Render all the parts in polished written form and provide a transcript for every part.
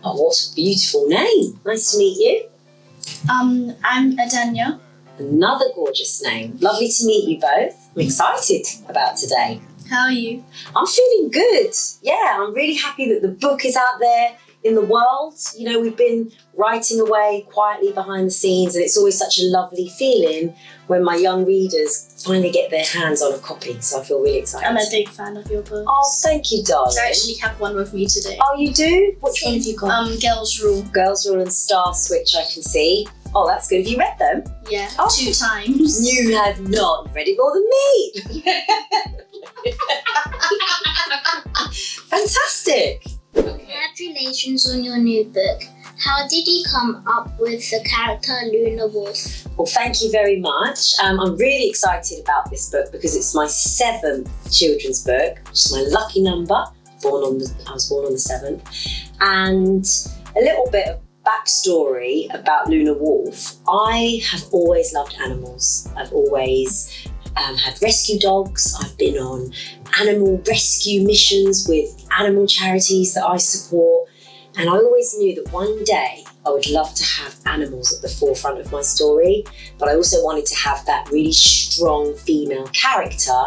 Oh, what a beautiful name. Nice to meet you. I'm Adanya. Another gorgeous name. Lovely to meet you both. I'm excited about today. How are you? I'm feeling good. Yeah, I'm really happy that the book is out there in the world. You know, we've been writing away quietly behind the scenes, and it's always such a lovely feeling when my young readers finally get their hands on a copy. So I feel really excited. I'm a big fan of your books. Oh, thank you, darling. I actually have one with me today. Oh, you do? Which one have you got? Girls' Rule. Girls' Rule and Star Switch, I can see. Oh, that's good. Have you read them? Yeah, Oh. 2 times. You have not. You've read it more than me. Fantastic. Congratulations on your new book. How did you come up with the character Luna Wolf? Well, thank you very much. I'm really excited about this book because it's my 7th children's book, which is my lucky number. I was born on the 7th. And a little bit of backstory about Luna Wolf. I have always loved animals. I've always had rescue dogs. I've been on animal rescue missions with animal charities that I support. And I always knew that one day I would love to have animals at the forefront of my story, but I also wanted to have that really strong female character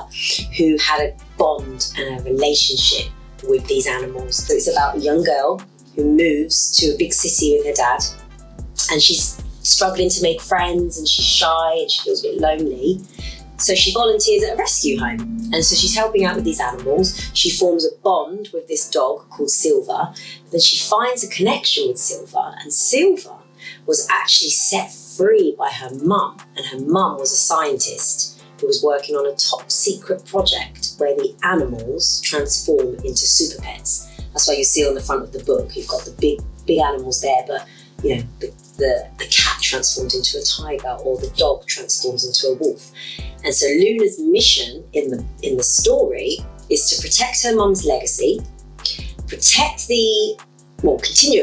who had a bond and a relationship with these animals. So it's about a young girl who moves to a big city with her dad, and she's struggling to make friends, and she's shy and she feels a bit lonely. So she volunteers at a rescue home, and so she's helping out with these animals. She forms a bond with this dog called Silver. Then she finds a connection with Silver, and Silver was actually set free by her mum, and her mum was a scientist who was working on a top secret project where the animals transform into super pets. That's why you see on the front of the book, you've got the big animals there, but you know, the cat transforms into a tiger, or the dog transforms into a wolf. And so Luna's mission in the story is to protect her mum's legacy, continue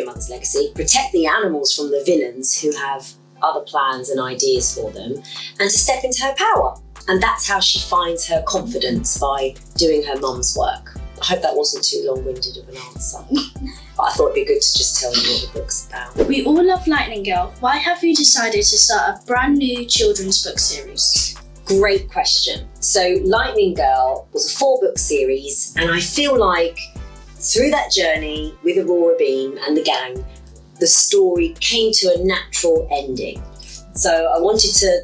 her mum's legacy, protect the animals from the villains who have other plans and ideas for them, and to step into her power. And that's how she finds her confidence, by doing her mum's work. I hope that wasn't too long-winded of an answer. But I thought it'd be good to just tell you what the book's about. We all love Lightning Girl. Why have you decided to start a brand new children's book series? Great question. So Lightning Girl was a 4-book series, and I feel like through that journey with Aurora Beam and the gang, the story came to a natural ending. So I wanted to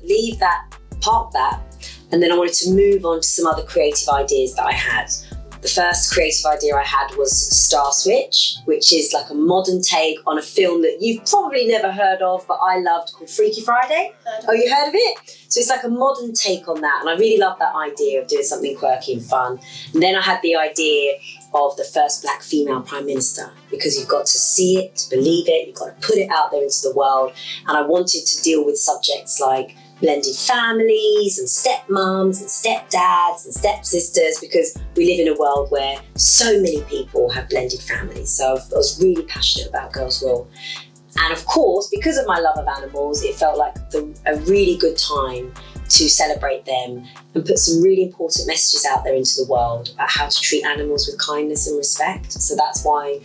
park that, and then I wanted to move on to some other creative ideas that I had. The first creative idea I had was Star Switch, which is like a modern take on a film that you've probably never heard of, but I loved, called Freaky Friday. Oh, you heard of it? So it's like a modern take on that, and I really love that idea of doing something quirky and fun. And then I had the idea of the first black female prime minister, because you've got to see it, to believe it, you've got to put it out there into the world. And I wanted to deal with subjects like blended families and stepmoms and stepdads and stepsisters, because we live in a world where so many people have blended families. So I was really passionate about Girls' Rule. And of course, because of my love of animals, it felt like a really good time to celebrate them and put some really important messages out there into the world about how to treat animals with kindness and respect. So that's why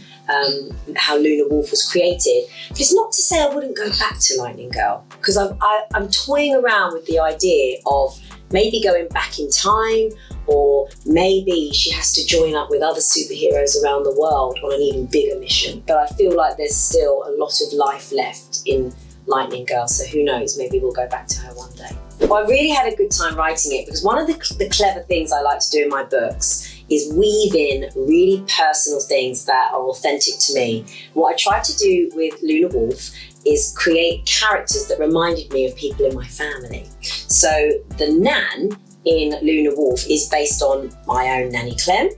how Luna Wolf was created. But it's not to say I wouldn't go back to Lightning Girl, because I'm toying around with the idea of maybe going back in time, or maybe she has to join up with other superheroes around the world on an even bigger mission. But I feel like there's still a lot of life left in Lightning Girl, so who knows, maybe we'll go back to her one day. Well, I really had a good time writing it, because one of the clever things I like to do in my books is weave in really personal things that are authentic to me. What I tried to do with Luna Wolf is create characters that reminded me of people in my family. So the Nan in Luna Wolf is based on my own Nanny Clem,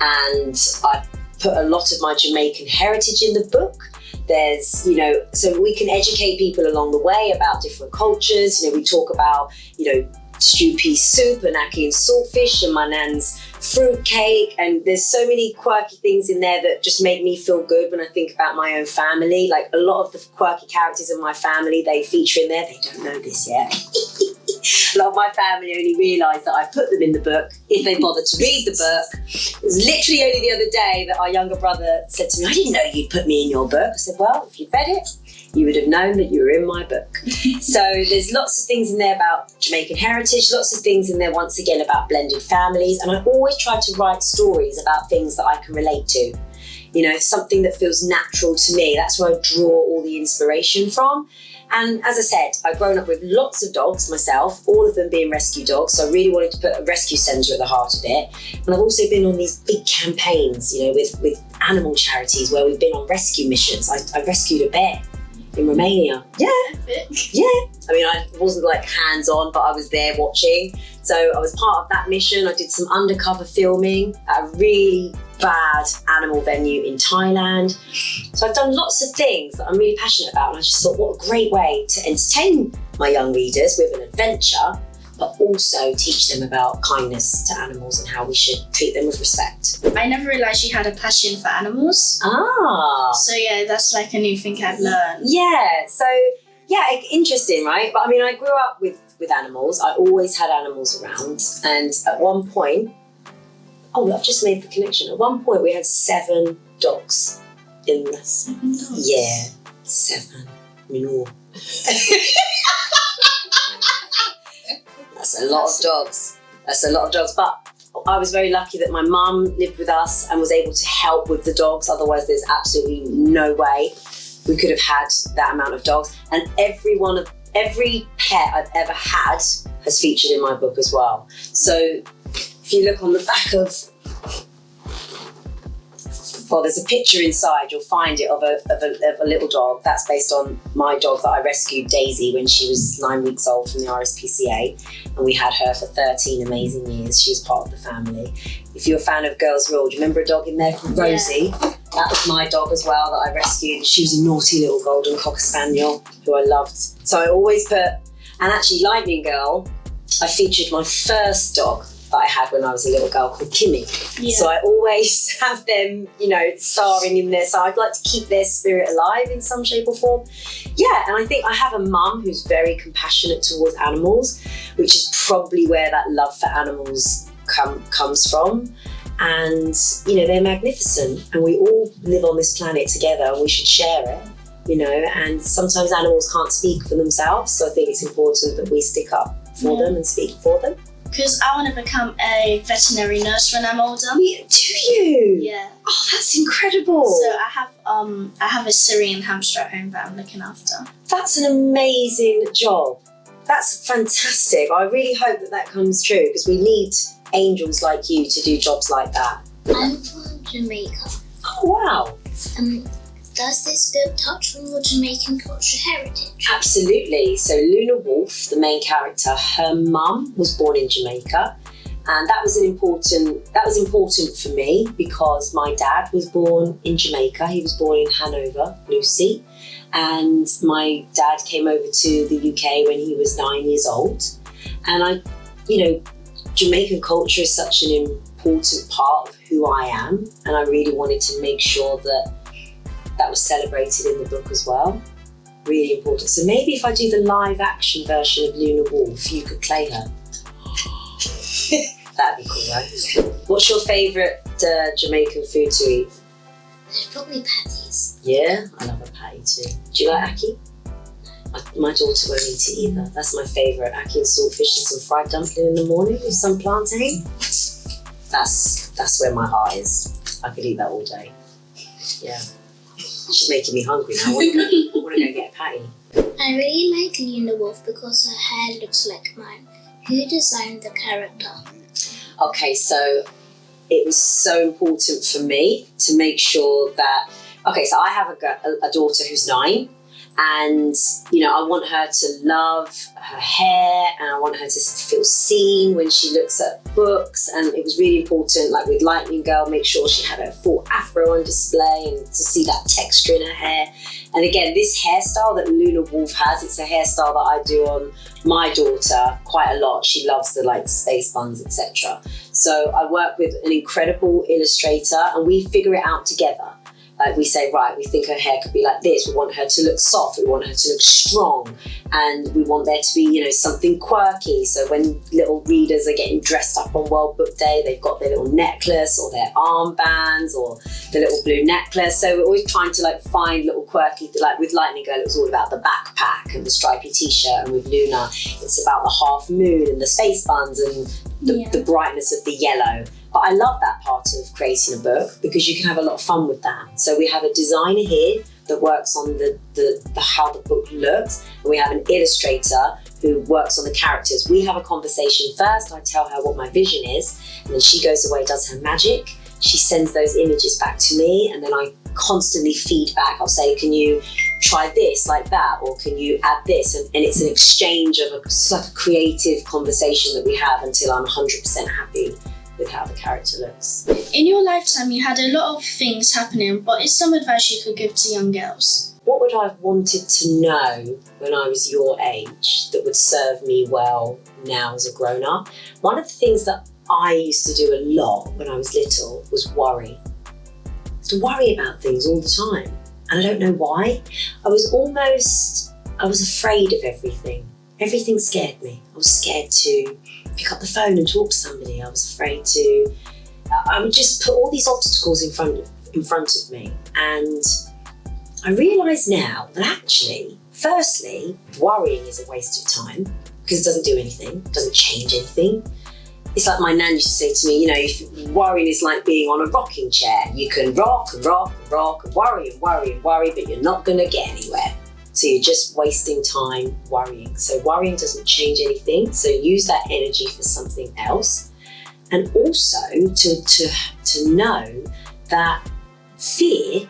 and I put a lot of my Jamaican heritage in the book. There's, so we can educate people along the way about different cultures. We talk about, stew pea soup and ackee and saltfish and my nan's fruit cake, and there's so many quirky things in there that just make me feel good when I think about my own family. Like a lot of the quirky characters in my family, they feature in there. They don't know this yet. A lot of my family only realised that I put them in the book if they bothered to read the book. It was literally only the other day that our younger brother said to me, I didn't know you'd put me in your book. I said, well, if you'd read it, you would have known that you were in my book. So there's lots of things in there about Jamaican heritage, lots of things in there once again about blended families, and I always try to write stories about things that I can relate to. You know, something that feels natural to me. That's where I draw all the inspiration from. And as I said, I've grown up with lots of dogs myself, all of them being rescue dogs. So I really wanted to put a rescue centre at the heart of it. And I've also been on these big campaigns, you know, with animal charities where we've been on rescue missions. I rescued a bear in Romania. Yeah. Yeah. I mean, I wasn't like hands-on, but I was there watching. So I was part of that mission. I did some undercover filming at a really bad animal venue in Thailand. So I've done lots of things that I'm really passionate about, and I just thought, what a great way to entertain my young readers with an adventure, but also teach them about kindness to animals and how we should treat them with respect. I never realised you had a passion for animals. Ah. So yeah, that's like a new thing I've learned. Yeah, so yeah, interesting, right? But I mean, I grew up with animals. I always had animals around, and at one point, I've just made the connection. At one point, we had 7 dogs in this. 7 dogs? Yeah, 7. No. That's a lot of dogs. That's a lot of dogs. But I was very lucky that my mum lived with us and was able to help with the dogs. Otherwise, there's absolutely no way we could have had that amount of dogs. And every pet I've ever had has featured in my book as well. So if you look on the back of, well, there's a picture inside, you'll find it of a little dog. That's based on my dog that I rescued, Daisy, when she was 9 weeks old from the RSPCA. And we had her for 13 amazing years. She was part of the family. If you're a fan of Girls Rule, do you remember a dog in there called Rosie? Yeah. That was my dog as well that I rescued. She was a naughty little golden cocker spaniel who I loved. So I always put, and actually Lightning Girl, I featured my first dog that I had when I was a little girl called Kimmy. Yeah. So I always have them, you know, starring in there. So I'd like to keep their spirit alive in some shape or form. Yeah, and I think I have a mum who's very compassionate towards animals, which is probably where that love for animals comes from. And, you know, they're magnificent, and we all live on this planet together, and we should share it, you know, and sometimes animals can't speak for themselves. So I think it's important that we stick up for them and speak for them. Because I want to become a veterinary nurse when I'm older. Do you? Yeah. Oh, that's incredible. So I have a Syrian hamster at home that I'm looking after. That's an amazing job. That's fantastic. I really hope that comes true, because we need angels like you to do jobs like that. I'm from Jamaica. Oh, wow. Does this book touch on your Jamaican cultural heritage? Absolutely. So Luna Wolf, the main character, her mum was born in Jamaica, and that was important for me because my dad was born in Jamaica. He was born in Hanover, Lucy, and my dad came over to the UK when he was 9 years old. And Jamaican culture is such an important part of who I am, and I really wanted to make sure that was celebrated in the book as well. Really important. So maybe if I do the live action version of Luna Wolf, you could play her. That'd be cool, right? What's your favourite Jamaican food to eat? It's probably patties. Yeah, I love a patty too. Do you like ackee? My daughter won't eat it either. That's my favourite. Ackee and saltfish and some fried dumpling in the morning with some plantain. That's where my heart is. I could eat that all day. Yeah. She's making me hungry now. I want to go get a patty. I really like Luna Wolf because her hair looks like mine. Who designed the character? Okay, so it was so important for me to make sure that... Okay, so I have a daughter who's 9, and, you know, I want her to love her hair, and I want her to feel seen when she looks at books. And it was really important, like with Lightning Girl, make sure she had her full afro on display and to see that texture in her hair. And again, this hairstyle that Luna Wolf has, it's a hairstyle that I do on my daughter quite a lot. She loves the like space buns, etc. So I work with an incredible illustrator, and we figure it out together. Like we say, right, we think her hair could be like this. We want her to look soft. We want her to look strong. And we want there to be, you know, something quirky. So when little readers are getting dressed up on World Book Day, they've got their little necklace or their armbands or the little blue necklace. So we're always trying to like find little quirky, like with Lightning Girl, it was all about the backpack and the stripy t-shirt. And with Luna, it's about the half moon and the space buns and the brightness of the yellow. But I love that part of creating a book because you can have a lot of fun with that. So we have a designer here that works on the how the book looks, and we have an illustrator who works on the characters. We have a conversation first. I tell her what my vision is, and then she goes away, does her magic. She sends those images back to me, and then I constantly feed back. I'll say, can you try this like that, or can you add this? And it's an exchange of it's like a creative conversation that we have until I'm 100% happy with how the character looks. In your lifetime, you had a lot of things happening. What is some advice you could give to young girls? What would I have wanted to know when I was your age that would serve me well now as a grown-up? One of the things that I used to do a lot when I was little was worry. To worry about things all the time. And I don't know why. I was afraid of everything. Everything scared me. I was scared to pick up the phone and talk to somebody. I was afraid I would just put all these obstacles in front of me. And I realise now that actually, firstly, worrying is a waste of time because it doesn't do anything, it doesn't change anything. It's like my nan used to say to me, you know, worrying is like being on a rocking chair. You can rock and rock and rock and worry and worry and worry, but you're not going to get anywhere. So you're just wasting time worrying. So worrying doesn't change anything. So use that energy for something else. And also to know that fear,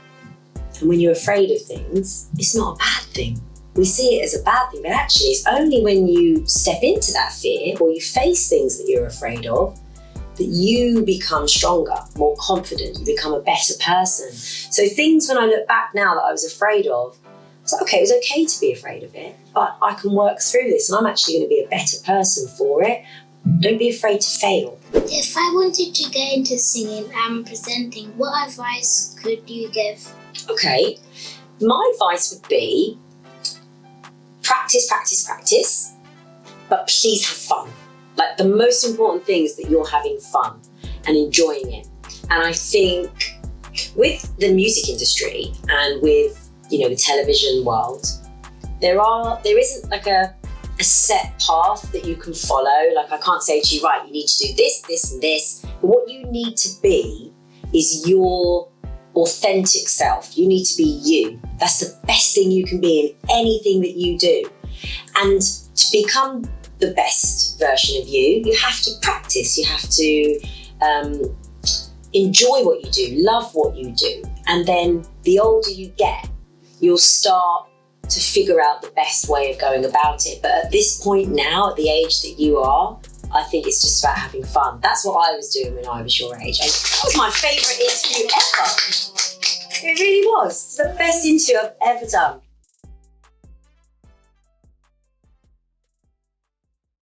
and when you're afraid of things, it's not a bad thing. We see it as a bad thing, but actually it's only when you step into that fear or you face things that you're afraid of that you become stronger, more confident, you become a better person. So things when I look back now that I was afraid of, it's like, okay, it was okay to be afraid of it, but I can work through this and I'm actually going to be a better person for it. Don't be afraid to fail. If I wanted to get into singing and presenting, what advice could you give? Okay, my advice would be practice, practice, practice, but please have fun. Like the most important thing is that you're having fun and enjoying it. And I think with the music industry and with, you know, the television world, there isn't like a set path that you can follow. Like I can't say to you, right, you need to do this, this and this. But what you need to be is your authentic self. You need to be you. That's the best thing you can be in anything that you do. And to become the best version of you, you have to practice. You have to enjoy what you do, love what you do. And then the older you get, you'll start to figure out the best way of going about it. But at this point now, at the age that you are, I think it's just about having fun. That's what I was doing when I was your age. That was my favourite interview ever. It really was. It's the best interview I've ever done.